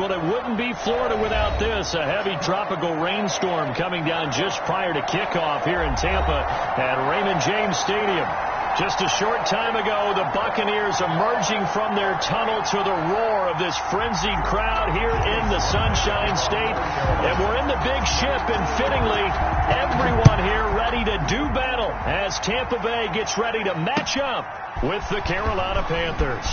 Well, it wouldn't be Florida without this. A heavy tropical rainstorm coming down just prior to kickoff here in Tampa at Raymond James Stadium. Just a short time ago, the Buccaneers emerging from their tunnel to the roar of this frenzied crowd here in the Sunshine State. And we're in the big ship, and fittingly, everyone here ready to do battle as Tampa Bay gets ready to match up with the Carolina Panthers.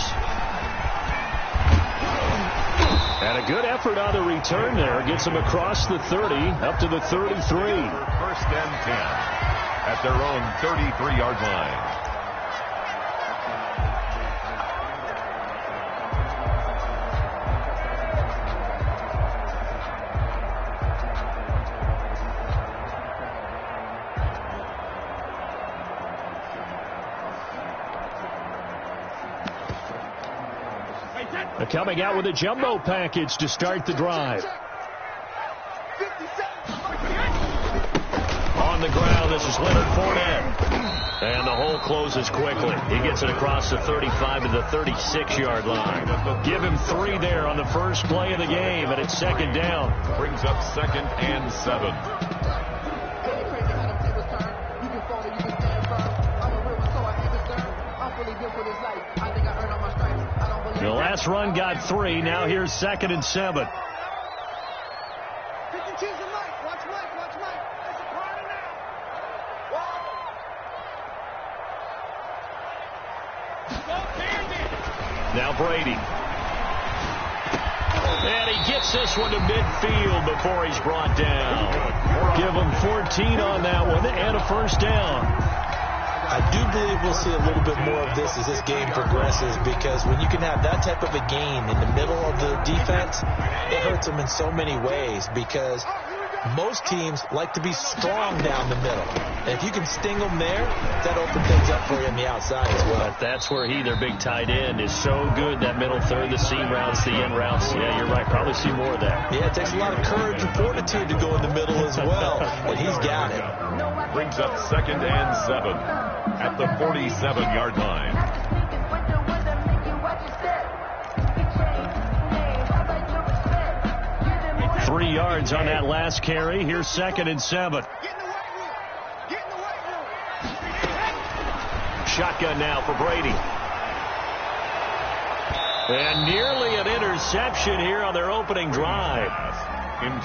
And a good effort on the return there. Gets them across the 30, up to the 33. First and 10 at their own 33-yard line. Coming out with a jumbo package to start the drive. On the ground, this is Leonard Fournette. And the hole closes quickly. He gets it across the 35 to the 36-yard line. Give him 3 there on the first play of the game, and it's second down. Brings up 2nd and 7. The last run got 3. Now here's 2nd and 7. Now Brady. And he gets this one to midfield before he's brought down. Give him 14 on that one and a first down. I do believe we'll see a little bit more of this as this game progresses, because when you can have that type of a game in the middle of the defense, it hurts them in so many ways, because most teams like to be strong down the middle. And if you can sting them there, that opens things up for you on the outside as well. But that's where their big tight end, is so good. That middle third, the seam routes, the in routes. Yeah, you're right. Probably see more of that. Yeah, it takes a lot of courage and fortitude to go in the middle as well. And he's got it. Brings up 2nd and 7 at the 47-yard line. Three yards on that last carry. Here's 2nd and 7. Shotgun now for Brady. And nearly an interception here on their opening drive.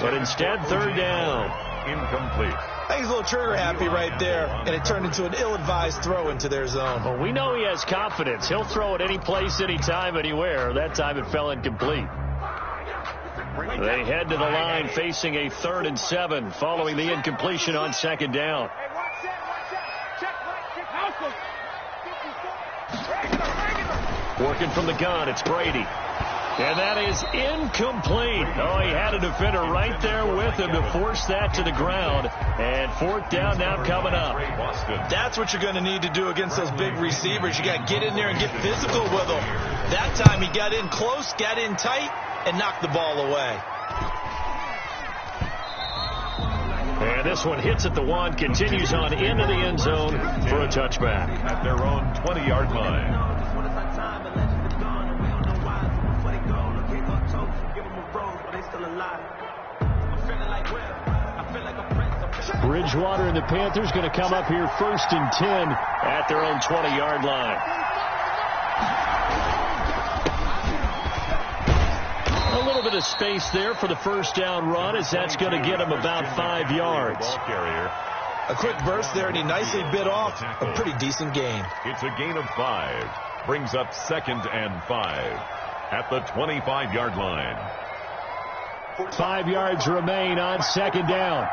But instead, 3rd down. Incomplete. I think he's a little trigger happy right there, and it turned into an ill-advised throw into their zone. Well, we know he has confidence. He'll throw it any place, anytime, anywhere. That time it fell incomplete. They head to the line facing a 3rd and 7 following the incompletion on 2nd down. Working from the gun, it's Brady. And that is incomplete. Oh, he had a defender right there with him to force that to the ground. And 4th down now coming up. That's what you're going to need to do against those big receivers. You got to get in there and get physical with them. That time he got in close, got in tight, and knocked the ball away. And this one hits at the 1, continues on into the end zone for a touchback. At their own 20-yard line. Bridgewater and the Panthers going to come up here 1st and 10 at their own 20-yard line. A little bit of space there for the first down run, as that's going to get him about 5 yards. A quick burst there, and he nicely bit off a pretty decent gain. It's a gain of 5. Brings up 2nd and 5 at the 25-yard line. 5 yards remain on 2nd down.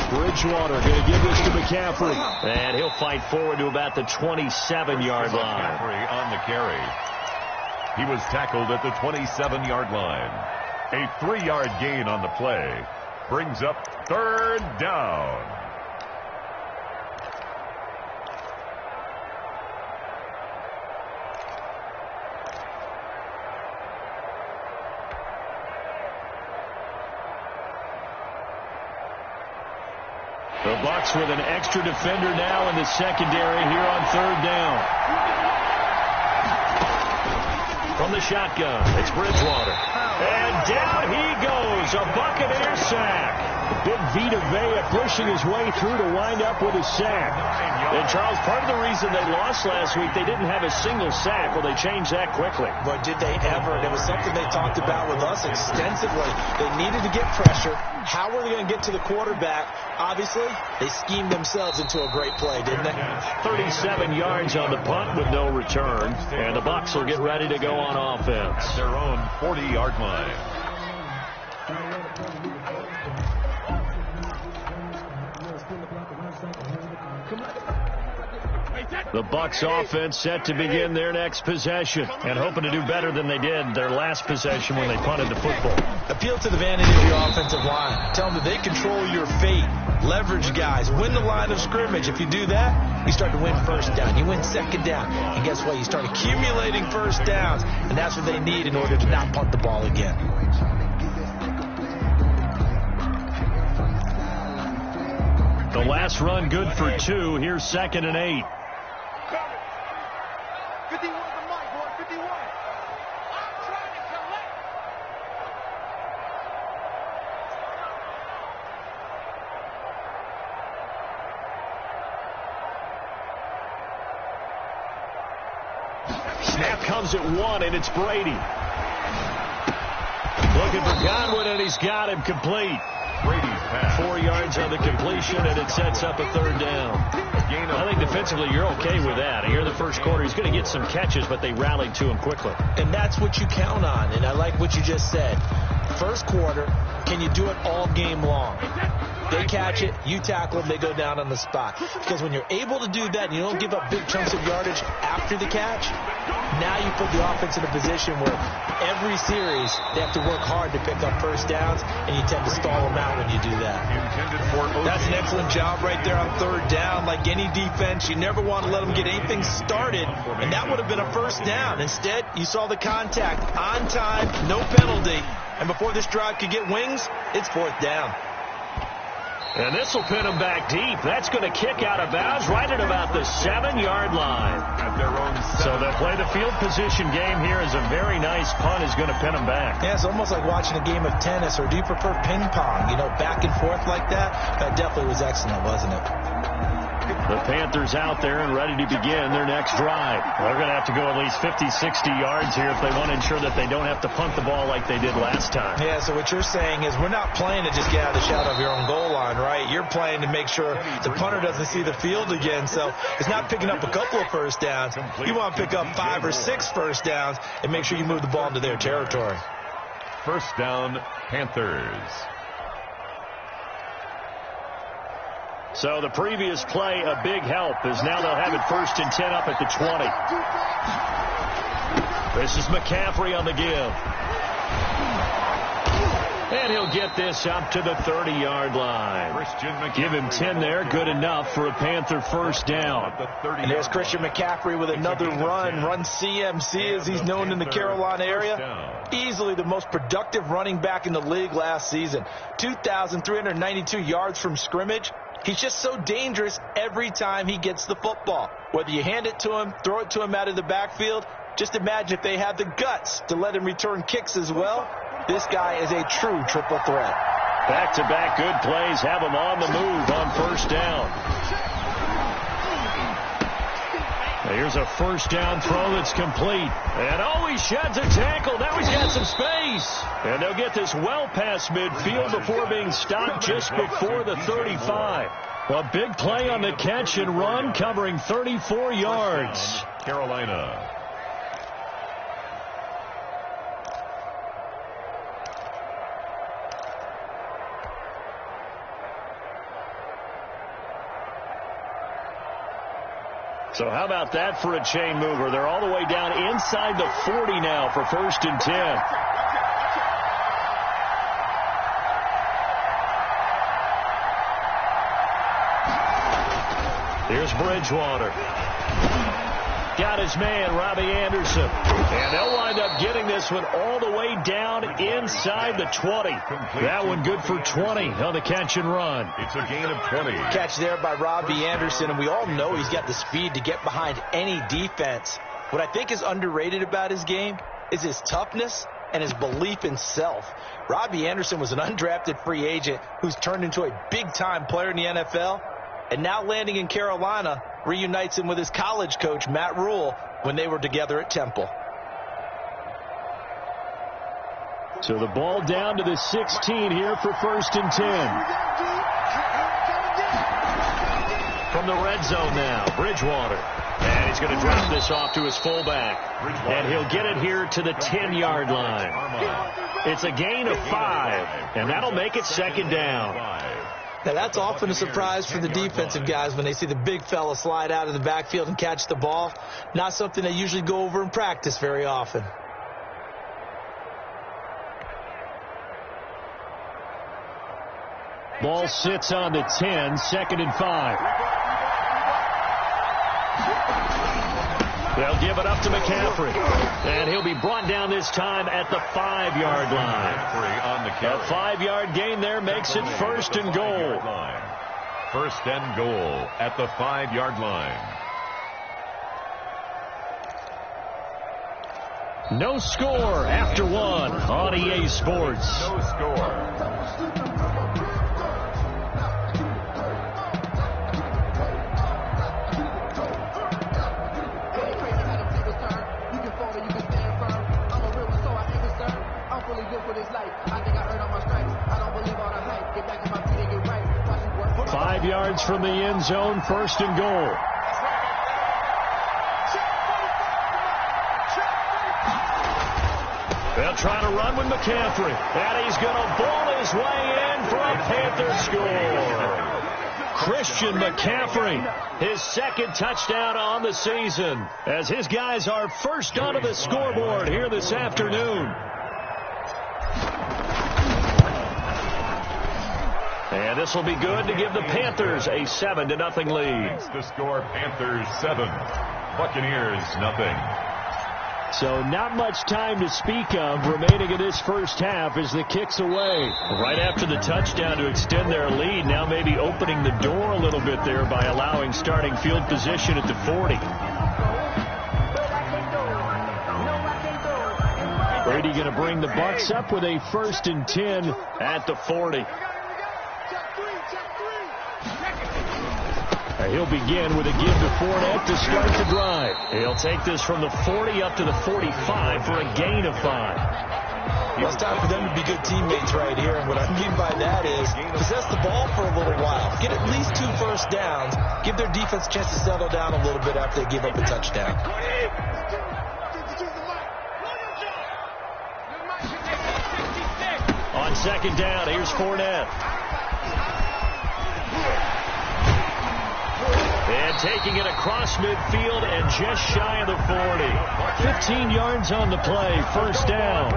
Bridgewater going to give this to McCaffrey. And he'll fight forward to about the 27-yard line. McCaffrey on the carry. He was tackled at the 27-yard line. A 3-yard gain on the play. Brings up 3rd down. The Bucs with an extra defender now in the secondary here on third down. From the shotgun, it's Bridgewater. And down he goes, a Buccaneer sack. Big Vita Vea pushing his way through to wind up with a sack. And, Charles, part of the reason they lost last week, they didn't have a single sack. Well, they changed that quickly. But did they ever? And it was something they talked about with us extensively. They needed to get pressure. How were they going to get to the quarterback? Obviously, they schemed themselves into a great play, didn't they? 37 yards on the punt with no return. And the Bucs will get ready to go on offense. At their own 40-yard line. The Bucs offense set to begin their next possession and hoping to do better than they did their last possession when they punted the football. Appeal to the vanity of your offensive line. Tell them that they control your fate. Leverage guys. Win the line of scrimmage. If you do that, you start to win first down. You win second down. And guess what? You start accumulating first downs. And that's what they need in order to not punt the ball again. The last run good for 2. Here's 2nd and 8. 51 to Mike, boy, 51. I'm trying to collect. Snap comes at 1, and it's Brady. Looking for Godwin, and he's got him complete. Brady's pass. 4 yards on the completion, and it sets up a third down. I think defensively you're okay with that. Here in the first quarter, he's going to get some catches, but they rallied to him quickly. And that's what you count on, and I like what you just said. First quarter, can you do it all game long? They catch it, you tackle them, they go down on the spot. Because when you're able to do that and you don't give up big chunks of yardage after the catch, now you put the offense in a position where every series they have to work hard to pick up first downs, and you tend to stall them out when you do that. That's an excellent job right there on third down. Like any defense, you never want to let them get anything started, and that would have been a first down. Instead, you saw the contact on time, no penalty, and before this drive could get wings, it's fourth down. And this will pin them back deep. That's going to kick out of bounds right at about the 7-yard line. At their own 7. So they'll play the field position game here as a very nice punt is going to pin them back. Yeah, it's almost like watching a game of tennis, or do you prefer ping pong? You know, back and forth like that? That definitely was excellent, wasn't it? The Panthers out there and ready to begin their next drive. They're going to have to go at least 50, 60 yards here if they want to ensure that they don't have to punt the ball like they did last time. Yeah, so what you're saying is we're not playing to just get out of the shadow of your own goal line, right? You're playing to make sure the punter doesn't see the field again. So it's not picking up a couple of first downs. You want to pick up 5 or 6 first downs and make sure you move the ball into their territory. First down, Panthers. So the previous play, a big help, as now they'll have it 1st and 10 up at the 20. This is McCaffrey on the give. And he'll get this up to the 30-yard line. Give him 10 there, good enough for a Panther first down. And there's Christian McCaffrey with another run CMC as he's known in the Carolina area. Easily the most productive running back in the league last season. 2,392 yards from scrimmage. He's just so dangerous every time he gets the football. Whether you hand it to him, throw it to him out of the backfield, just imagine if they have the guts to let him return kicks as well. This guy is a true triple threat. Back-to-back good plays have him on the move on first down. Here's a first down throw that's complete. And he sheds a tackle. Now he's got some space. And they'll get this well past midfield before being stopped just before the 35. A big play on the catch and run, covering 34 yards. Carolina. So how about that for a chain mover? They're all the way down inside the 40 now for 1st and 10. Here's Bridgewater. got his man, Robbie Anderson. And they'll wind up getting this one all the way down inside the 20. That one good for 20 on the catch and run. It's a gain of 20. Catch there by Robbie Anderson, and we all know he's got the speed to get behind any defense. What I think is underrated about his game is his toughness and his belief in self. Robbie Anderson was an undrafted free agent who's turned into a big-time player in the NFL, and now landing in Carolina reunites him with his college coach, Matt Rule, when they were together at Temple. So the ball down to the 16 here for 1st and 10. From the red zone now, Bridgewater. And he's going to drop this off to his fullback. And he'll get it here to the 10-yard line. It's a gain of 5, and that'll make it 2nd down. Now, that's often a surprise for the defensive guys when they see the big fella slide out of the backfield and catch the ball. Not something they usually go over in practice very often. Ball sits on the 10, 2nd and 5. They'll give it up to McCaffrey. And he'll be brought down this time at the 5-yard line. A 5-yard gain there makes it 1st and goal. 1st and goal at the 5-yard line. No score after 1 on EA Sports. No score. Five yards from the end zone, 1st and goal. They'll try to run with McCaffrey. And he's going to ball his way in for a Panther score. Christian McCaffrey, his 2nd touchdown on the season, as his guys are first onto the scoreboard here this afternoon. And this will be good to give the Panthers a 7-0 lead. The score, Panthers 7, Buccaneers nothing. So not much time to speak of remaining in this first half as the kick's away. Right after the touchdown to extend their lead, now maybe opening the door a little bit there by allowing starting field position at the 40. Brady going to bring the Bucs up with a 1st and 10 at the 40. He'll begin with a give to Fournette to start the drive. He'll take this from the 40 up to the 45 for a gain of 5. Well, it's time for them to be good teammates right here. And what I mean by that is possess the ball for a little while. Get at least 2 first downs. Give their defense a chance to settle down a little bit after they give up a touchdown. On 2nd down, here's Fournette. And taking it across midfield and just shy of the 40. 15 yards on the play, 1st down.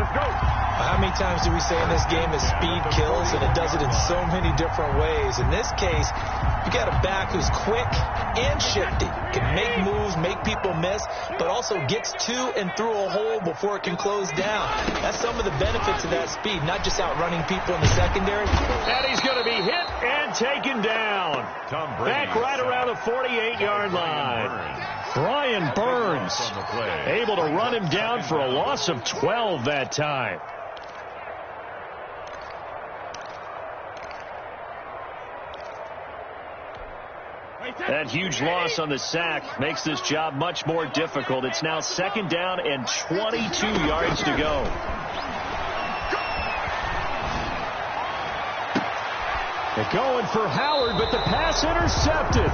How many times do we say in this game that speed kills, and it does it in so many different ways? In this case, you got a back who's quick and shifty, can make moves, make people miss, but also gets to and through a hole before it can close down. That's some of the benefits of that speed, not just outrunning people in the secondary. And he's going to be hit and taken down. Back right around the 48-yard line. Brian Burns able to run him down for a loss of 12 that time. That huge loss on the sack makes this job much more difficult. It's now 2nd down and 22 yards to go. They're going for Howard, but the pass intercepted.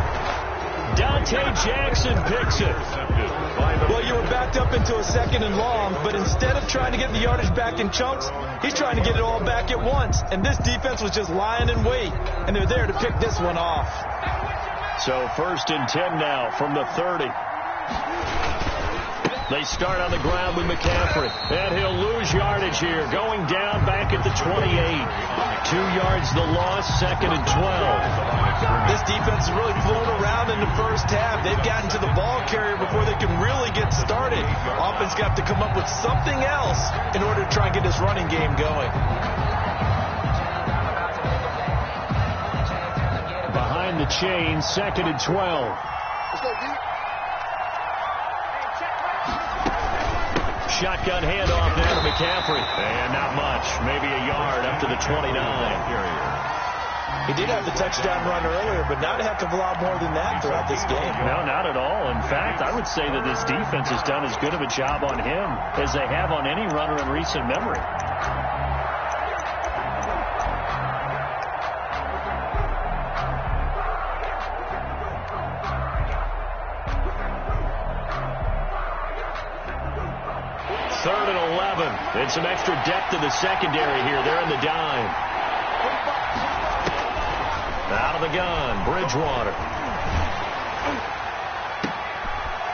Dante Jackson picks it. Well, you were backed up into a 2nd and long, but instead of trying to get the yardage back in chunks, he's trying to get it all back at once. And this defense was just lying in wait, and they're there to pick this one off. So 1st and 10 now from the 30. They start on the ground with McCaffrey. And he'll lose yardage here, going down back at the 28. 2 yards the loss, 2nd and 12. This defense has really flown around in the first half. They've gotten to the ball carrier before they can really get started. Offense got to come up with something else in order to try and get this running game going. Behind the chain, 2nd and 12. Shotgun handoff now to McCaffrey. And not much. Maybe a yard up to the 29. He did have the touchdown run earlier, but not a heck of a lot more than that throughout this game. No, not at all. In fact, I would say that this defense has done as good of a job on him as they have on any runner in recent memory. Third and 11. And some extra depth in the secondary here. They're in the dime. Out of the gun, Bridgewater.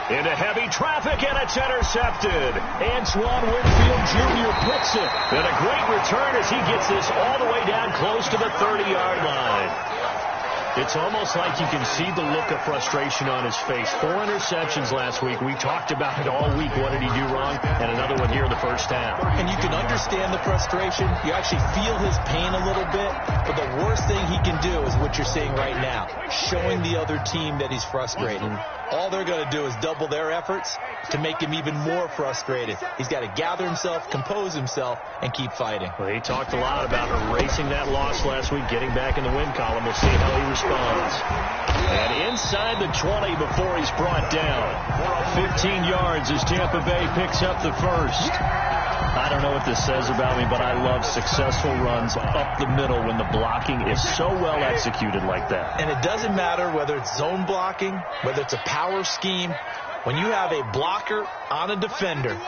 Into heavy traffic, and it's intercepted. Antoine Winfield Jr. picks it. And a great return as he gets this all the way down close to the 30-yard line. It's almost like you can see the look of frustration on his face. 4 interceptions last week. We talked about it all week. What did he do wrong? And another one here in the first half. And you can understand the frustration. You actually feel his pain a little bit. But the worst thing he can do is what you're seeing right now, showing the other team that he's frustrated. All they're going to do is double their efforts to make him even more frustrated. He's got to gather himself, compose himself, and keep fighting. Well, he talked a lot about erasing that loss last week, getting back in the win column. We'll see how he responds. And inside the 20 before he's brought down. 15 yards as Tampa Bay picks up the first. I don't know what this says about me, but I love successful runs up the middle when the blocking is so well executed like that. And it doesn't matter whether it's zone blocking, whether it's a power scheme. When you have a blocker on a defender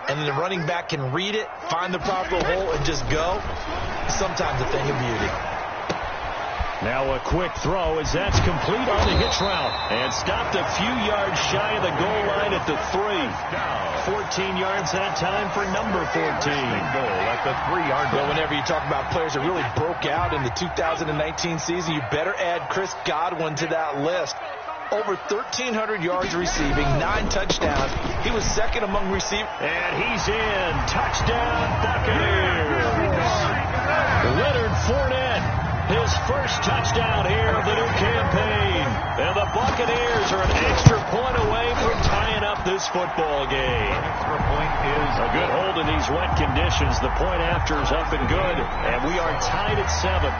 and the running back can read it, find the proper hole, and just go, sometimes a thing of beauty. Now a quick throw as that's complete on the hitch route and stopped a few yards shy of the goal line at the 3. 14 yards that time for number 14. Goal at the 3-yard line. Well, whenever you talk about players that really broke out in the 2019 season, you better add Chris Godwin to that list. Over 1,300 yards receiving, 9 touchdowns. He was second among receivers. And he's in. Touchdown, Buccaneers. Leonard Fournette, his first touchdown here of the new campaign. And the Buccaneers are an extra point away from tying up this football game. Extra point is a good hold in these wet conditions. The point after is up and good. And we are tied at 7.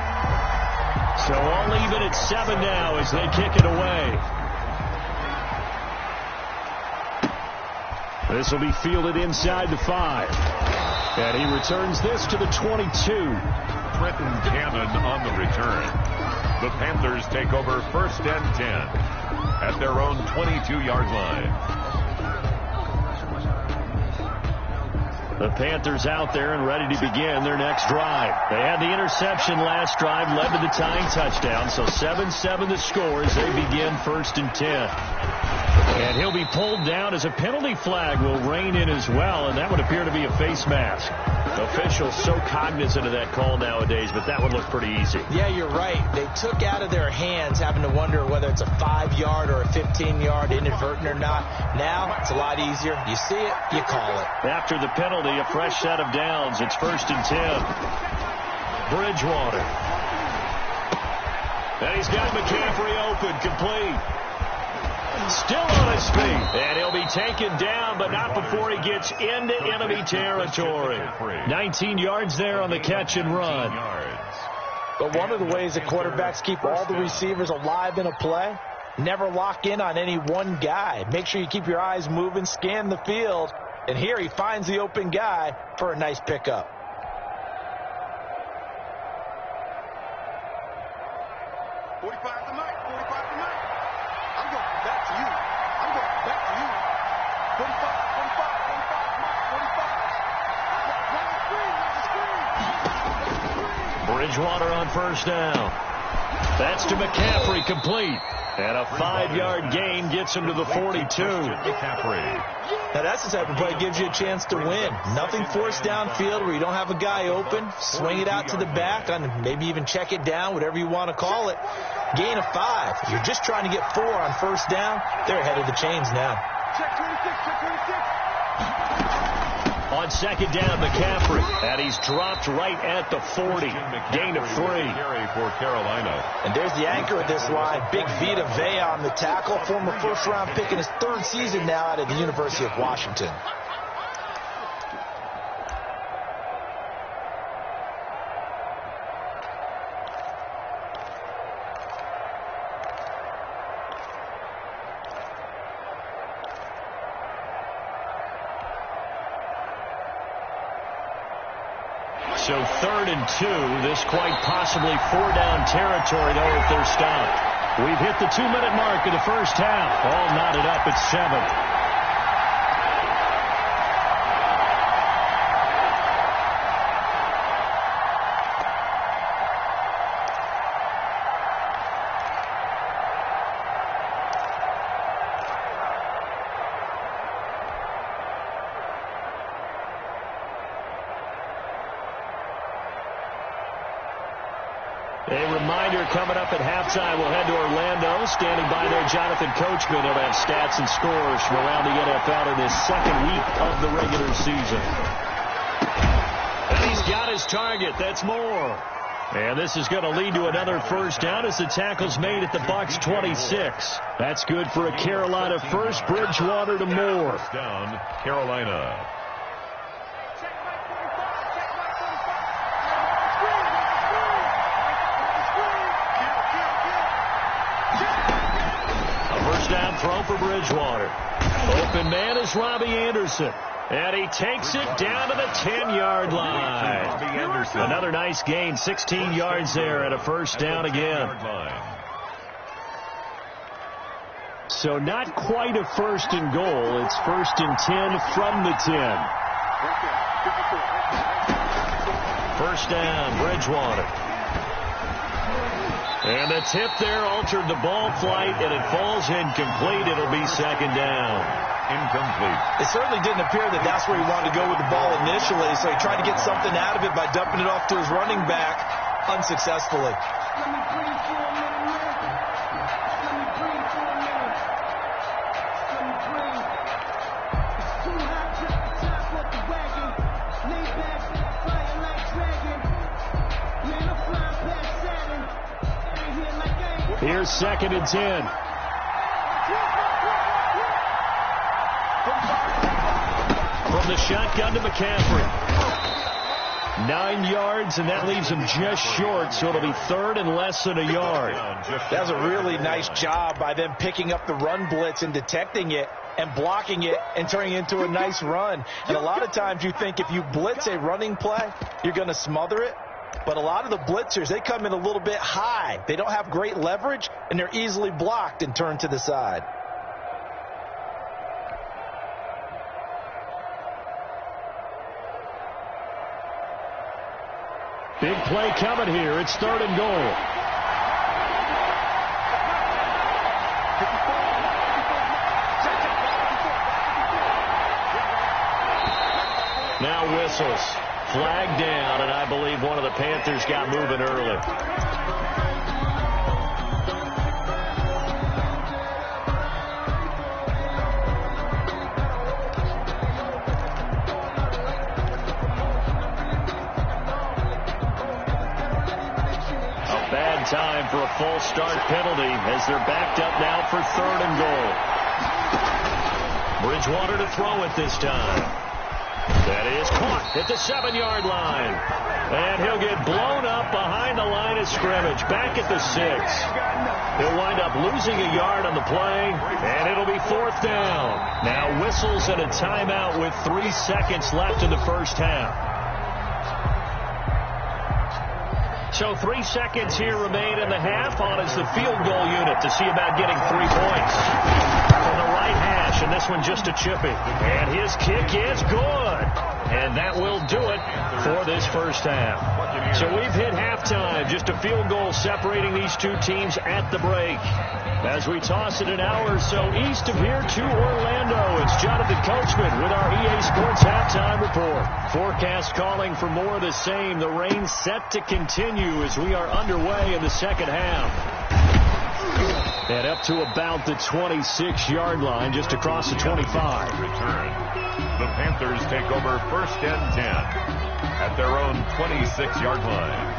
So all even at 7 now as they kick it away. This will be fielded inside the 5. And he returns this to the 22. Trenton Cannon on the return. The Panthers take over 1st and 10 at their own 22-yard line. The Panthers out there and ready to begin their next drive. They had the interception last drive, led to the tying touchdown. So 7-7 the score as they begin 1st and 10. And he'll be pulled down as a penalty flag will rein in as well, and that would appear to be a face mask. Officials so cognizant of that call nowadays, but that would look pretty easy. Yeah, you're right. They took out of their hands having to wonder whether it's a 5-yard or a 15-yard inadvertent or not. Now it's a lot easier. You see it, you call it. After the penalty, a fresh set of downs. It's 1st and 10. Bridgewater. And he's got McCaffrey open, complete. Still on his feet. And he'll be taken down, but not before he gets into enemy territory. 19 yards there on the catch and run. But one of the ways that quarterbacks keep all the receivers alive in a play, never lock in on any one guy. Make sure you keep your eyes moving, scan the field. And here he finds the open guy for a nice pickup. Bridgewater on 1st down. That's to McCaffrey, complete. And a 5-yard gain gets him to the 42. Now that's the type of play that gives you a chance to win. Nothing forced downfield where you don't have a guy open. Swing it out to the back, and maybe even check it down, whatever you want to call it. Gain of 5. If you're just trying to get 4 on first down, they're ahead of the chains now. Check 26, check 26. On second down, McCaffrey, and he's dropped right at the 40. Gain of 3. For Carolina. And there's the anchor of this line, Big Vita Vea on the tackle, former first-round pick in his 3rd season now out of the University of Washington. So 3rd and 2, this quite possibly 4-down territory, though, if they're stopped. We've hit the 2-minute mark of the first half. All knotted up at 7. A reminder coming up at halftime, we'll head to Orlando. Standing by there, Jonathan Coachman. He'll have stats and scores from around the NFL in this 2nd week of the regular season. And he's got his target. That's more. And this is going to lead to another first down as the tackle's made at the Bucs 26. That's good for a Carolina first. Bridgewater to Moore. First down, Carolina. Down throw for Bridgewater. Open man is Robbie Anderson. And he takes it down to the 10-yard line. Another nice gain, 16 yards there and a first down again. So not quite a first and goal. It's 1st and 10 from the 10. First down, Bridgewater. And the tip there altered the ball flight, and it falls incomplete. It'll be 2nd down. Incomplete. It certainly didn't appear that that's where he wanted to go with the ball initially, so he tried to get something out of it by dumping it off to his running back unsuccessfully. Here's 2nd and 10. From the shotgun to McCaffrey. 9 yards, and that leaves him just short, so it'll be 3rd and less than a yard. That was a really nice job by them picking up the run blitz and detecting it and blocking it and turning it into a nice run. And a lot of times you think if you blitz a running play, you're going to smother it. But a lot of the blitzers, they come in a little bit high. They don't have great leverage, and they're easily blocked and turned to the side. Big play coming here. It's 3rd and goal. Now whistles. Flag down, and I believe one of the Panthers got moving early. A bad time for a false start penalty as they're backed up now for 3rd and goal. Bridgewater to throw it this time. That is caught at the 7-yard line. And he'll get blown up behind the line of scrimmage. Back at the 6. He'll wind up losing a yard on the play, and it'll be 4th down. Now whistles and a timeout with 3 seconds left in the first half. So 3 seconds here remain in the half. On is the field goal unit to see about getting 3 points. From the right hash, and this one just a chippy. And his kick is good. And that will do it for this first half. So we've hit halftime. Just a field goal separating these two teams at the break. As we toss it an hour or so east of here to Orlando, it's Jonathan Coachman with our EA Sports Halftime Report. Forecast calling for more of the same. The rain set to continue as we are underway in the second half. And up to about the 26-yard line, just across the 25. Return. The Panthers take over 1st and 10 at their own 26-yard line.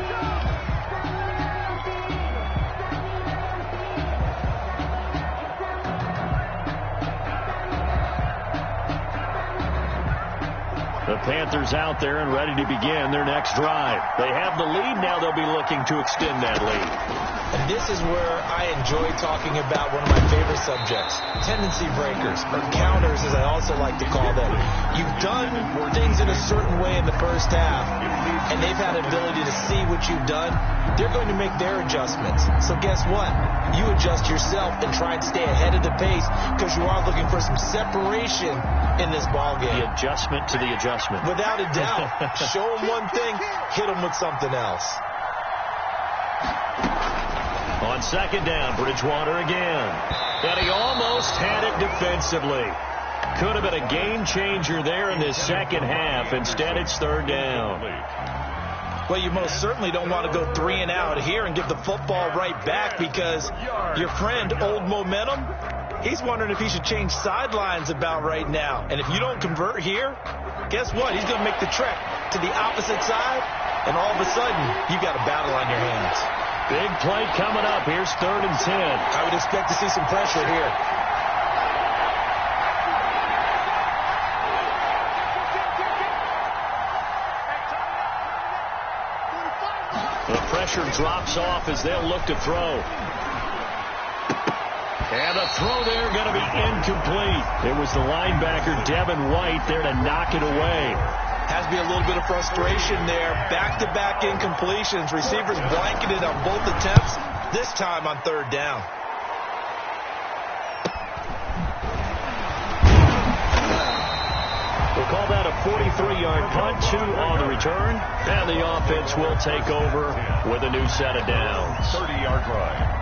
The Panthers out there and ready to begin their next drive. They have the lead. Now they'll be looking to extend that lead. And this is where I enjoy talking about one of my favorite subjects, tendency breakers, or counters as I also like to call them. You've done things in a certain way in the first half, and they've had an ability to see what you've done. They're going to make their adjustments. So guess what? You adjust yourself and try and stay ahead of the pace because you are looking for some separation in this ballgame. The adjustment to the adjustment. Without a doubt. Show them one thing, hit them with something else. On second down, Bridgewater again. And he almost had it defensively. Could have been a game changer there in this second half. Instead, it's third down. Well, you most certainly don't want to go 3 and out here and give the football right back because your friend, Old Momentum, he's wondering if he should change sidelines about right now. And if you don't convert here, guess what? He's going to make the trek to the opposite side, and all of a sudden, you've got a battle on your hands. Big play coming up. Here's 3rd and 10. I would expect to see some pressure here. The pressure drops off as they'll look to throw. And a throw there going to be incomplete. It was the linebacker, Devin White, there to knock it away. Has to be a little bit of frustration there. Back-to-back incompletions. Receivers blanketed on both attempts, this time on 3rd down. We'll call that a 43-yard punt, 2 on the return. And the offense will take over with a new set of downs. 30-yard line.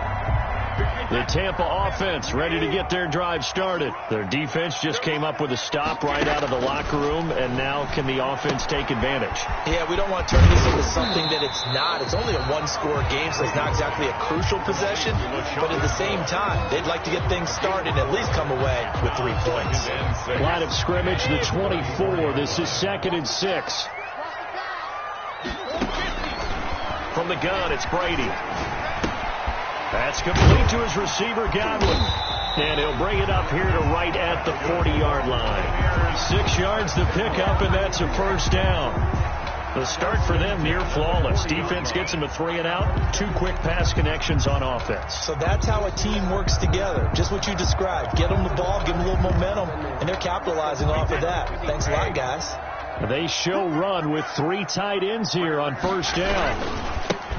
The Tampa offense ready to get their drive started. Their defense just came up with a stop right out of the locker room, and now can the offense take advantage? Yeah, we don't want to turn this into something that it's not. It's only a one-score game, so it's not exactly a crucial possession. But at the same time, they'd like to get things started and at least come away with 3 points. Line of scrimmage, the 24. This is 2nd and 6. From the gun, it's Brady. That's complete to his receiver, Godwin. And he'll bring it up here to right at the 40-yard line. 6 yards to pick up, and that's a first down. The start for them near flawless. Defense gets them a 3 and out. 2 quick pass connections on offense. So that's how a team works together. Just what you described. Get them the ball, give them a little momentum, and they're capitalizing off of that. Thanks a lot, guys. They show run with 3 tight ends here on first down.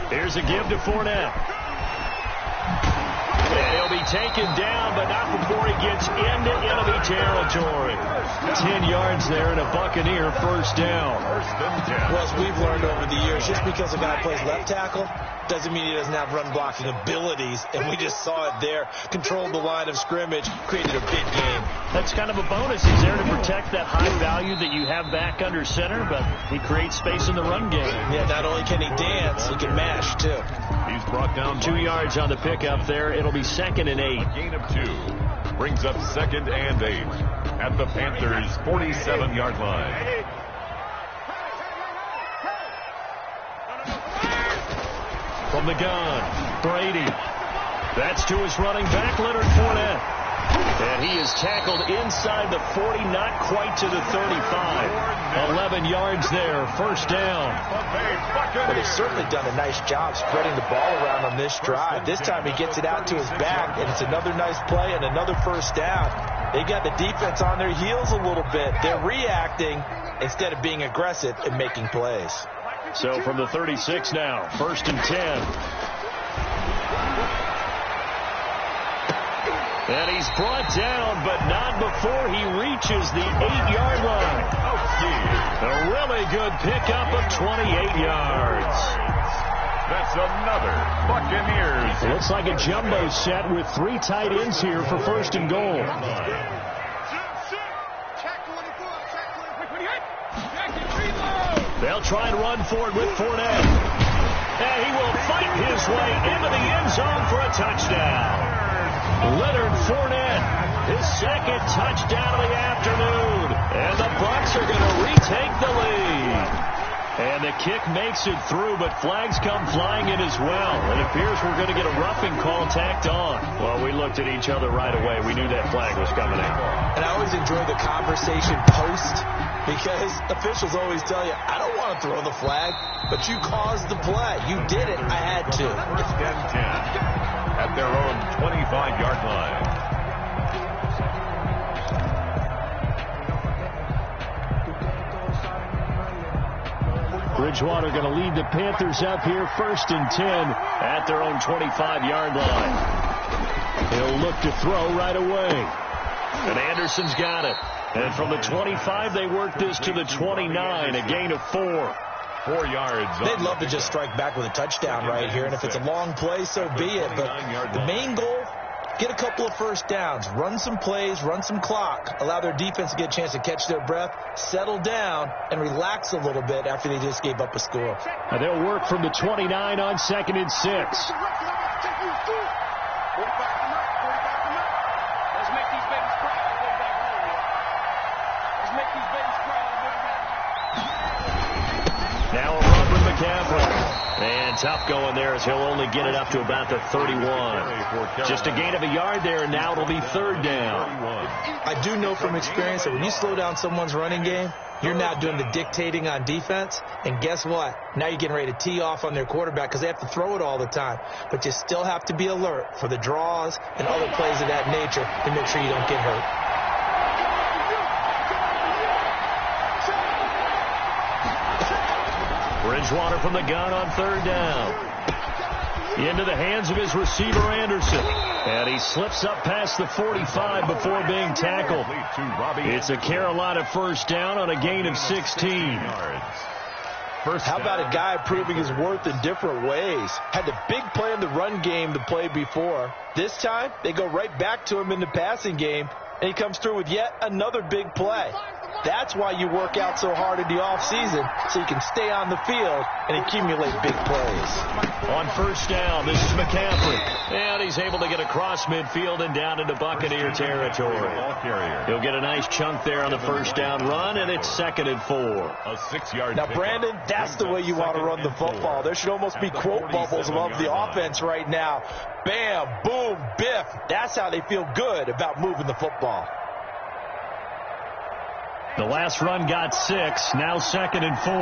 Here's a give to Fournette. And he'll be taken down, but not before he gets into enemy territory. 10 yards there and a Buccaneer first down. Well, as we've learned over the years, just because a guy plays left tackle doesn't mean he doesn't have run-blocking abilities, and we just saw it there. Controlled the line of scrimmage, created a big game. That's kind of a bonus. He's there to protect that high value that you have back under center, but he creates space in the run game. Yeah, not only can he dance, he can mash, too. He's brought down 2 yards on the pickup there. It'll be 2nd and 8. A gain of 2. Brings up 2nd and 8 at the Panthers' 47-yard line. From the gun, Brady. That's to his running back, Leonard Fournette. And he is tackled inside the 40, not quite to the 35. 11 yards there, first down. Well, they've certainly done a nice job spreading the ball around on this drive. This time he gets it out to his back, and it's another nice play and another first down. They got the defense on their heels a little bit. They're reacting instead of being aggressive and making plays. So from the 36 now, 1st and 10. And he's brought down, but not before he reaches the 8-yard line. A really good pickup of 28 yards. That's another Buccaneers. Looks like a jumbo set with 3 tight ends here for first and goal. They'll try and run for it with Fournette. And he will fight his way into the end zone for a touchdown. Leonard Fournette, his second touchdown of the afternoon. And the Bucs are going to retake the lead. And the kick makes it through, but flags come flying in as well. It appears we're going to get a roughing call tacked on. Well, we looked at each other right away. We knew that flag was coming in. And I always enjoy the conversation post, because officials always tell you, I don't want to throw the flag, but you caused the play. You did it. I had to. First and 10 at their own 25-yard line. Bridgewater going to lead the Panthers up here first and 10 at their own 25-yard line. He'll look to throw right away. And Anderson's got it. And from the 25, they work this to the 29, a gain of 4. 4 yards. They'd love to just strike back with a touchdown right here, and if it's a long play, so be it. But the main goal, get a couple of first downs, run some plays, run some clock, allow their defense to get a chance to catch their breath, settle down, and relax a little bit after they just gave up a score. Now they'll work from the 29 on 2nd and 6. Now a run from McCaffrey. And tough going there as he'll only get it up to about the 31. Just a gain of a yard there, and now it'll be 3rd down. I do know from experience that when you slow down someone's running game, you're now doing the dictating on defense. And guess what? Now you're getting ready to tee off on their quarterback because they have to throw it all the time. But you still have to be alert for the draws and other plays of that nature to make sure you don't get hurt. Bridgewater from the gun on 3rd down. Into the hands of his receiver, Anderson. And he slips up past the 45 before being tackled. It's a Carolina first down on a gain of 16. How about a guy proving his worth in different ways? Had the big play in the run game the play before. This time, they go right back to him in the passing game, and he comes through with yet another big play. That's why you work out so hard in the offseason, so you can stay on the field and accumulate big plays. On first down, this is McCaffrey. And he's able to get across midfield and down into Buccaneer territory. He'll get a nice chunk there on the first down run, and it's 2nd and 4. A 6-yard. Now, Brandon, that's the way you want to run the football. There should almost be quote bubbles above the offense right now. Bam, boom, biff. That's how they feel good about moving the football. The last run got 6, now 2nd and 4.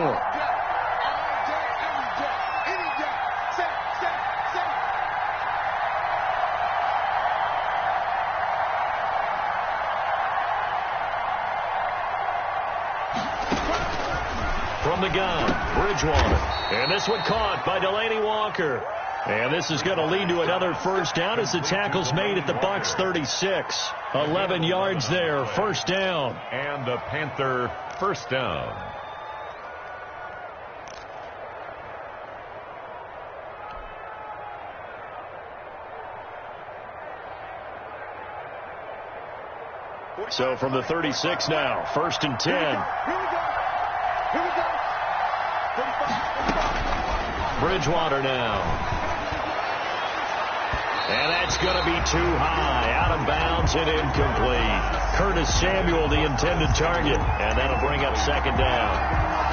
From the gun, Bridgewater. And this one caught by Delaney Walker. And this is going to lead to another first down as the tackle's made at the Bucs 36. 11 yards there, first down. And the Panther first down. So from the 36 now, 1st and 10. Bridgewater now. And that's going to be too high. Out of bounds and incomplete. Curtis Samuel, the intended target. And that'll bring up 2nd down.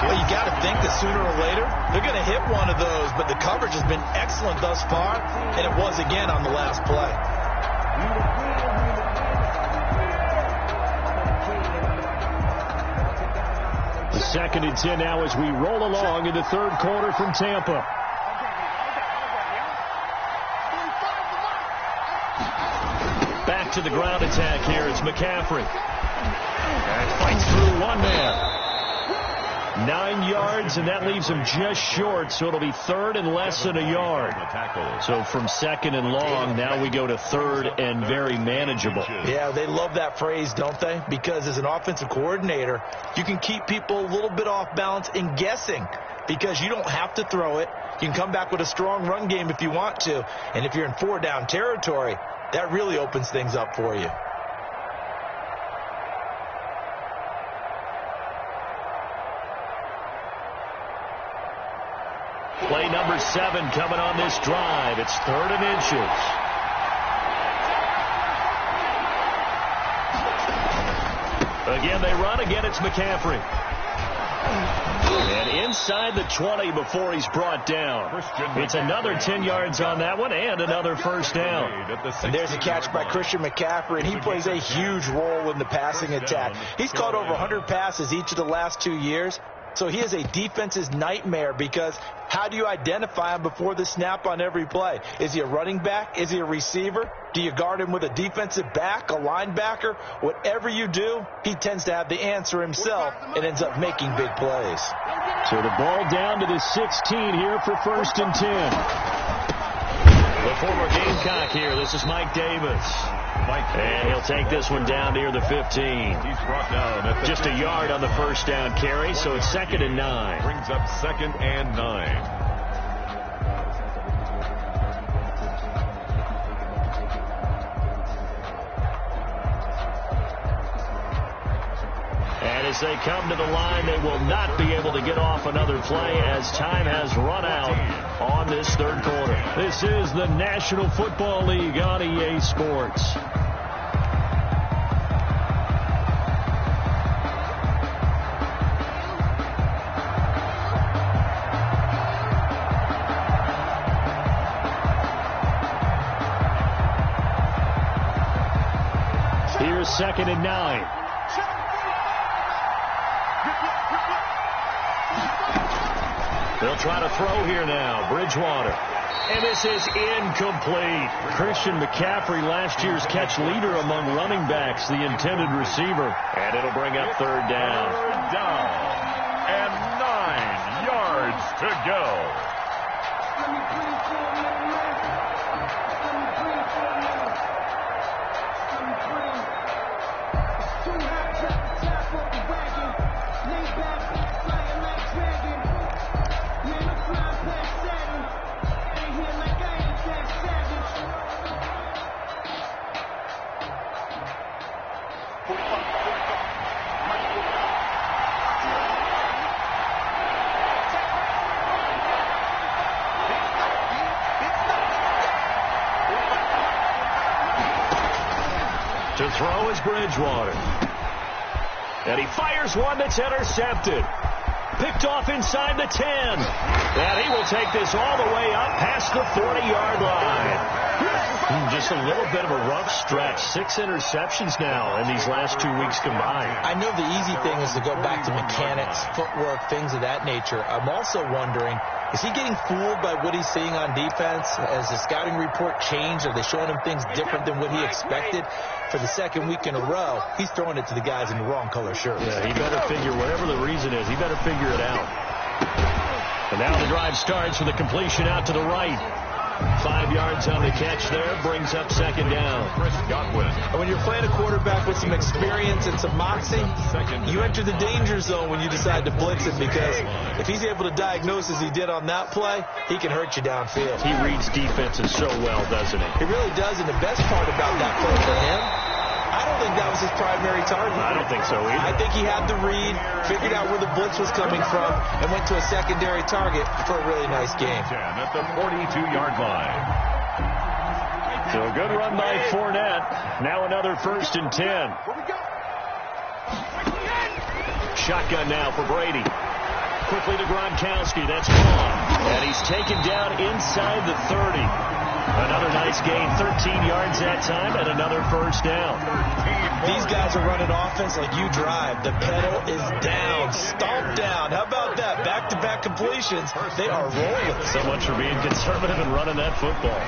Well, you got to think that sooner or later, they're going to hit one of those. But the coverage has been excellent thus far. And it was again on the last play. The 2nd and 10 now as we roll along in the 3rd quarter from Tampa. Back to the ground attack here. It's McCaffrey. And fights through one man. 9 yards, and that leaves him just short, so it'll be third and less than a yard. So from second and long, now we go to third and very manageable. Yeah, they love that phrase, don't they? Because as an offensive coordinator, you can keep people a little bit off balance and guessing because you don't have to throw it. You can come back with a strong run game if you want to, and if you're in 4-down territory, that really opens things up for you. Play number 7 coming on this drive. It's 3rd and inches. Again, they run. Again, it's McCaffrey. And inside the 20 before he's brought down. It's another 10 yards on that one and another first down. And there's a catch by Christian McCaffrey, and he plays a huge role in the passing attack. He's caught over 100 passes each of the last 2 years. So he is a defense's nightmare because how do you identify him before the snap on every play? Is he a running back? Is he a receiver? Do you guard him with a defensive back, a linebacker? Whatever you do, he tends to have the answer himself and ends up making big plays. So the ball down to the 16 here for 1st and 10. The former Gamecock here. This is Mike Davis. And he'll take this one down near the 15. He's brought down at just a yard on the first down carry, so it's 2nd and 9. Brings up 2nd and 9. And as they come to the line, they will not be able to get off another play as time has run out on this 3rd quarter. This is the National Football League on EA Sports. Here's 2nd and 9. They'll try to throw here now. Bridgewater. And this is incomplete. Christian McCaffrey, last year's catch leader among running backs, the intended receiver. And it'll bring up 3rd down. 3rd down. And 9 yards to go. To throw is Bridgewater. And he fires one that's intercepted. Picked off inside the 10. And he will take this all the way up past the 40-yard line. Just a little bit of a rough stretch. 6 interceptions now in these last 2 weeks combined. I know the easy thing is to go back to mechanics, footwork, things of that nature. I'm also wondering, is he getting fooled by what he's seeing on defense? Has the scouting report changed? Are they showing him things different than what he expected? For the 2nd week in a row, he's throwing it to the guys in the wrong color shirts. Yeah, he better figure, whatever the reason is, he better figure it out. And now the drive starts with a completion out to the right. 5 yards on the catch there, brings up 2nd down. And when you're playing a quarterback with some experience and some moxie, you enter the danger zone when you decide to blitz him, because if he's able to diagnose as he did on that play, he can hurt you downfield. He reads defenses so well, doesn't he? He really does, and the best part about that play for him, I don't think that was his primary target. I don't think so either. I think he had the read, figured out where the blitz was coming from, and went to a secondary target for a really nice game. 10 at the 42-yard line. So a good run by Fournette. Now another 1st and 10. Shotgun now for Brady. Quickly to Gronkowski. That's gone. And he's taken down inside the 30. Another nice gain, 13 yards that time, and another 1st down. These guys are running offense like you drive. The pedal is down, stomp down. How about that? Back-to-back completions. They are rolling. So much for being conservative and running that football.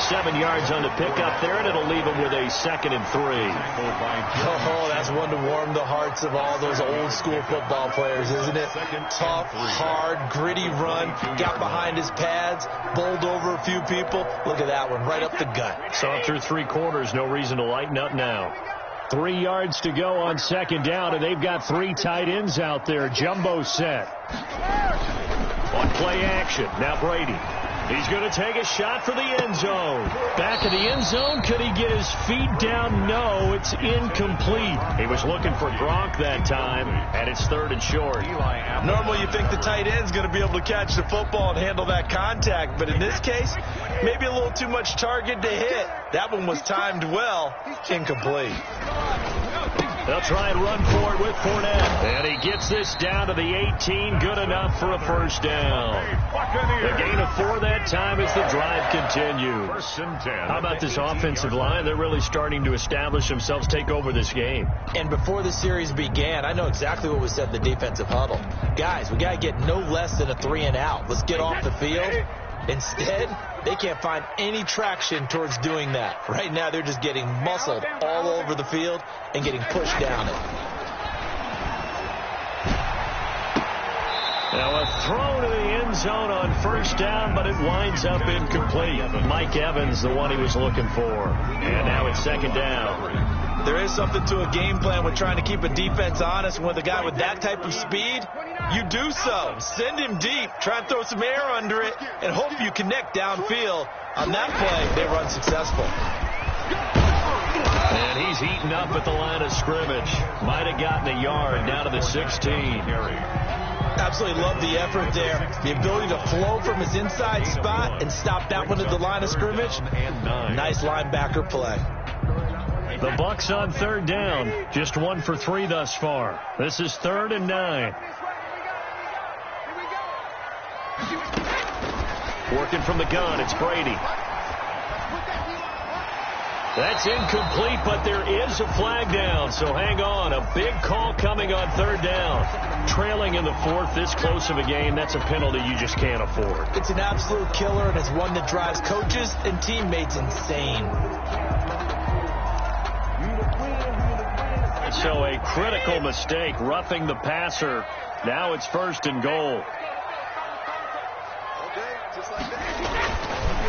7 yards on the pickup there, and it'll leave them with a 2nd and 3. Oh, that's one to warm the hearts of all those old school football players, isn't it? Tough, hard, gritty run, got behind his pads, bowled over a few people. Look at that one, right up the gut. So through 3 quarters, no reason to lighten up now. 3 yards to go on 2nd down, and they've got 3 tight ends out there. Jumbo set. On play action, now Brady. He's going to take a shot for the end zone. Back in the end zone. Could he get his feet down? No, it's incomplete. He was looking for Gronk that time, and it's 3rd and short. Normally you think the tight end's going to be able to catch the football and handle that contact, but in this case, maybe a little too much target to hit. That one was timed well. Incomplete. They'll try and run for it with Fournette. And he gets this down to the 18. Good enough for a 1st down. The gain of 4 that time as the drive continues. 1st and 10. How about this offensive line? They're really starting to establish themselves, take over this game. And before the series began, I know exactly what was said in the defensive huddle. Guys, we got to get no less than a 3 and out. Let's get off the field. Instead, they can't find any traction towards doing that. Right now, they're just getting muscled all over the field and getting pushed down it. Now a throw to the end zone on 1st down, but it winds up incomplete. Mike Evans, the one he was looking for. And now it's 2nd down. There is something to a game plan with trying to keep a defense honest. And with a guy with that type of speed, you do so. Send him deep. Try and throw some air under it and hope you connect downfield. On that play, they run successful. And he's eaten up at the line of scrimmage. Might have gotten a yard down to the 16. Absolutely love the effort there. The ability to flow from his inside spot and stop that one at the line of scrimmage. Nice linebacker play. The Bucs on 3rd down. Just 1 for 3 thus far. This is 3rd and 9. Working from the gun, it's Brady. That's incomplete, but there is a flag down, so hang on. A big call coming on 3rd down. Trailing in the 4th, this close of a game, that's a penalty you just can't afford. It's an absolute killer, and it's one that drives coaches and teammates insane. So a critical mistake, roughing the passer. Now it's 1st and goal.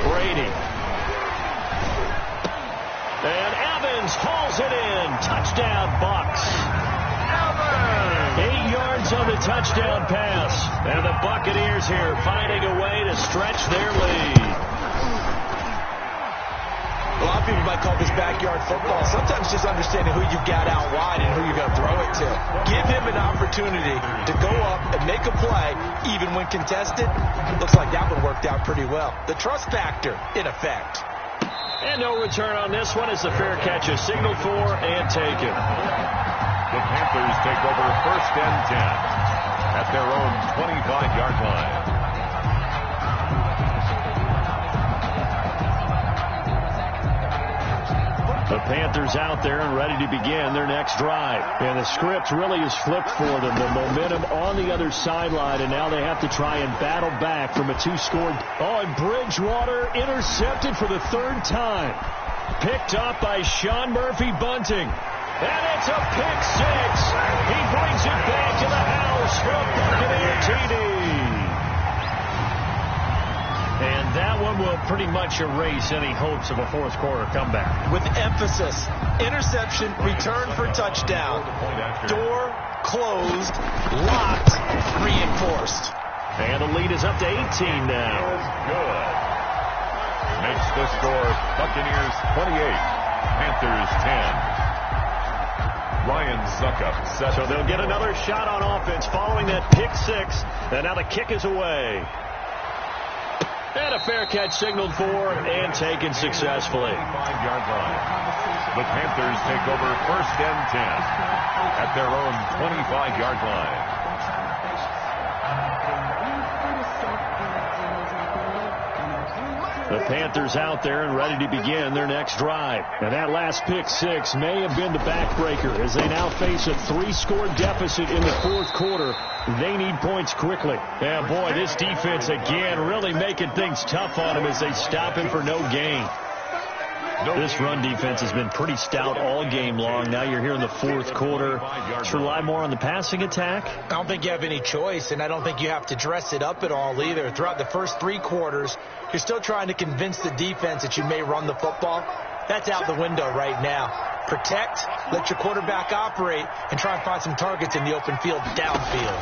Brady. And Evans hauls it in. Touchdown, Bucs. 8 yards on the touchdown pass. And the Buccaneers here finding a way to stretch their lead. A lot of people might call this backyard football. Sometimes just understanding who you got out wide and who you're going to throw it to. Give him an opportunity to go up and make a play, even when contested. Looks like that one worked out pretty well. The trust factor, in effect. And no return on this one as the fair catch is signaled for and taken. The Panthers take over 1st and 10 at their own 25-yard line. The Panthers out there and ready to begin their next drive. And the script really is flipped for them. The momentum on the other sideline, and now they have to try and battle back from a 2-score. Oh, and Bridgewater intercepted for the 3rd time. Picked up by Sean Murphy-Bunting. And it's a pick 6. He brings it back to the house for a Buccaneer TD. And that one will pretty much erase any hopes of a 4th quarter comeback. With emphasis, interception, return for touchdown. Door closed, locked, reinforced. And the lead is up to 18 now. Good. Makes the score Buccaneers 28, Panthers 10. Ryan Suckup sets. So they'll get another shot on offense following that pick 6. And now the kick is away. And a fair catch signaled for and taken successfully. 5-yard line. The Panthers take over 1st and 10 at their own 25-yard line. The Panthers out there and ready to begin their next drive. And that last pick 6 may have been the backbreaker as they now face a 3-score deficit in the 4th quarter. They need points quickly. Yeah, boy, this defense again really making things tough on them as they stop him for no gain. This run defense has been pretty stout all game long. Now you're here in the fourth quarter. To rely more on the passing attack? I don't think you have any choice, and I don't think you have to dress it up at all either. Throughout the first 3 quarters, you're still trying to convince the defense that you may run the football. That's out the window right now. Protect, let your quarterback operate, and try and find some targets in the open field downfield.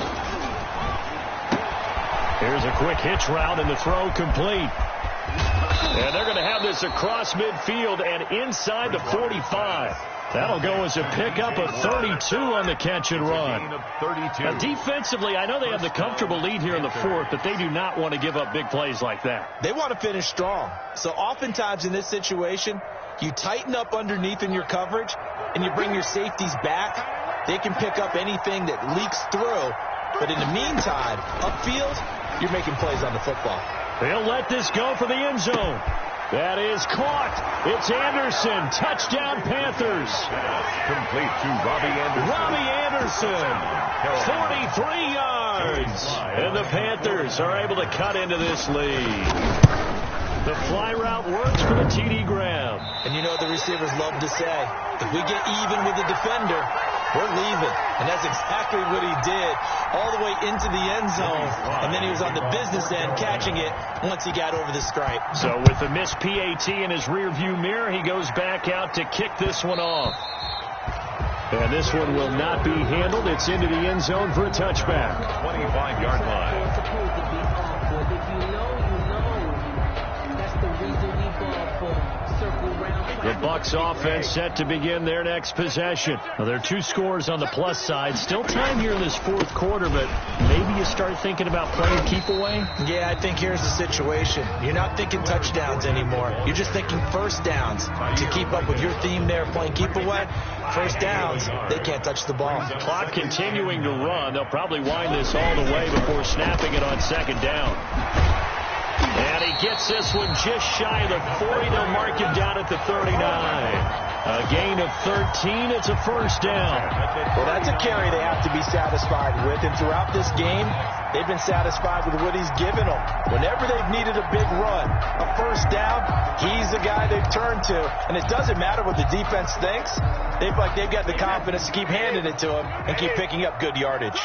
Here's a quick hitch route, and the throw complete. And they're going to have this across midfield and inside the 45. That'll go as a pickup of 32 on the catch and run. Now, defensively, I know they have the comfortable lead here in the fourth, but they do not want to give up big plays like that. They want to finish strong. So oftentimes in this situation, you tighten up underneath in your coverage, and you bring your safeties back. They can pick up anything that leaks through. But in the meantime, upfield, you're making plays on the football. They'll let this go for the end zone. That is caught. It's Anderson. Touchdown, Panthers. Complete to Robbie Anderson. Robbie Anderson, 43 yards. And the Panthers are able to cut into this lead. The fly route works for the TD grab. And you know the receivers love to say, if we get even with the defender, we're leaving. And that's exactly what he did, all the way into the end zone. And then he was on the business end catching it once he got over the stripe. So with the missed PAT in his rearview mirror, he goes back out to kick this one off. And this one will not be handled. It's into the end zone for a touchback. 25-yard line. The Bucs offense set to begin their next possession. Well, there are 2 scores on the plus side. Still time here in this fourth quarter, but maybe you start thinking about playing keep away? Yeah, I think here's the situation. You're not thinking touchdowns anymore. You're just thinking first downs. To keep up with your theme there, playing keep away, first downs, they can't touch the ball. Clock continuing to run. They'll probably wind this all the way before snapping it on second down. And he gets this one just shy of the 40. They'll mark him down at the 39. A gain of 13. It's a first down. Well, that's a carry they have to be satisfied with. And throughout this game, they've been satisfied with what he's given them. Whenever they've needed a big run, a first down, he's the guy they've turned to. And it doesn't matter what the defense thinks. They've got the confidence to keep handing it to him and keep picking up good yardage.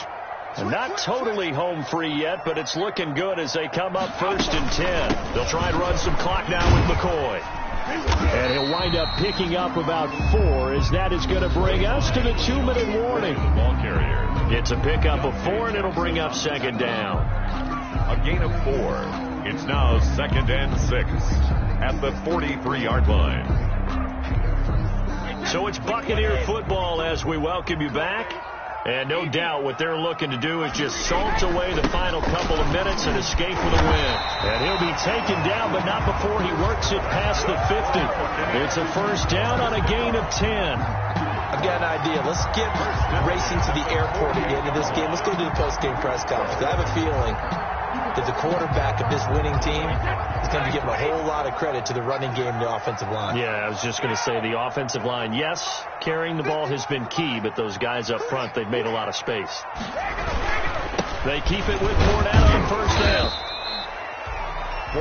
Not totally home free yet, but it's looking good as they come up 1st and 10. They'll try and run some clock now with McCoy. And he'll wind up picking up about 4, as that is going to bring us to the 2-minute warning. Ball carrier. It's a pickup of 4, and it'll bring up second down. A gain of 4. It's now 2nd and 6 at the 43-yard line. So it's Buccaneer football as we welcome you back. And no doubt what they're looking to do is just salt away the final couple of minutes and escape with a win. And he'll be taken down, but not before he works it past the 50. It's a first down on a gain of 10. I've got an idea. Let's get racing to the airport at the end of this game. Let's go to the post-game press conference. I have a feeling that the quarterback of this winning team is going to be given a whole lot of credit to the running game and the offensive line. Yeah, I was just going to say the offensive line, yes, carrying the ball has been key, but those guys up front, they've made a lot of space. They keep it with Fournette on first down.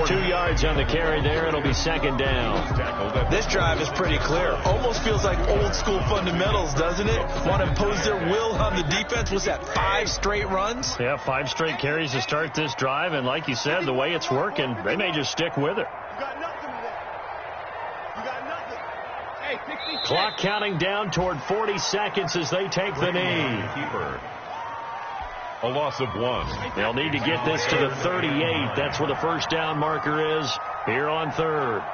2 yards on the carry there. It'll be second down. This drive is pretty clear. Almost feels like old school fundamentals, doesn't it? Want to impose their will on the defense. What's that, 5 straight runs? Yeah, 5 straight carries to start this drive. And like you said, the way it's working, they may just stick with it. You got nothing today. You got nothing. Hey, 66. Clock counting down toward 40 seconds as they take the knee. Keeper. A loss of 1. They'll need to get this to the 38. That's where the first down marker is here on 3rd.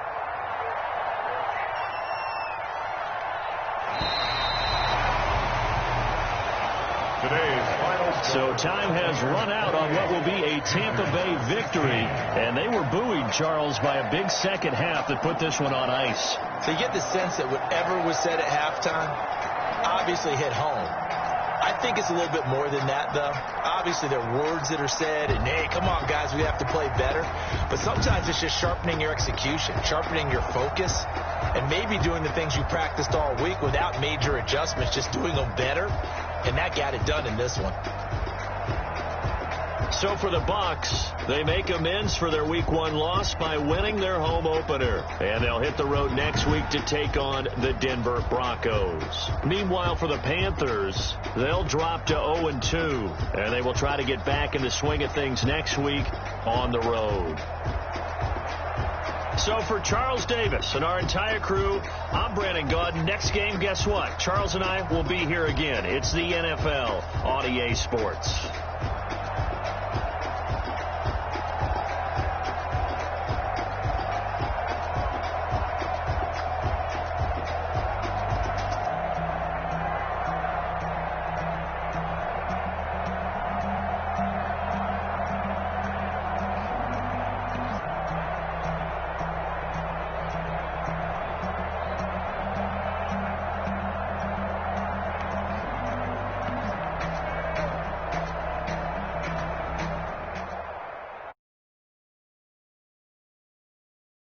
So time has run out on what will be a Tampa Bay victory. And they were buoyed, Charles, by a big second half that put this one on ice. So you get the sense that whatever was said at halftime obviously hit home. I think it's a little bit more than that, though. Obviously, there are words that are said, and, hey, come on, guys, we have to play better. But sometimes it's just sharpening your execution, sharpening your focus, and maybe doing the things you practiced all week without major adjustments, just doing them better. And that got it done in this one. So for the Bucs, they make amends for their Week 1 loss by winning their home opener. And they'll hit the road next week to take on the Denver Broncos. Meanwhile, for the Panthers, they'll drop to 0-2. And they will try to get back in the swing of things next week on the road. So for Charles Davis and our entire crew, I'm Brandon Gaudin. Next game, guess what? Charles and I will be here again. It's the NFL on EA Sports.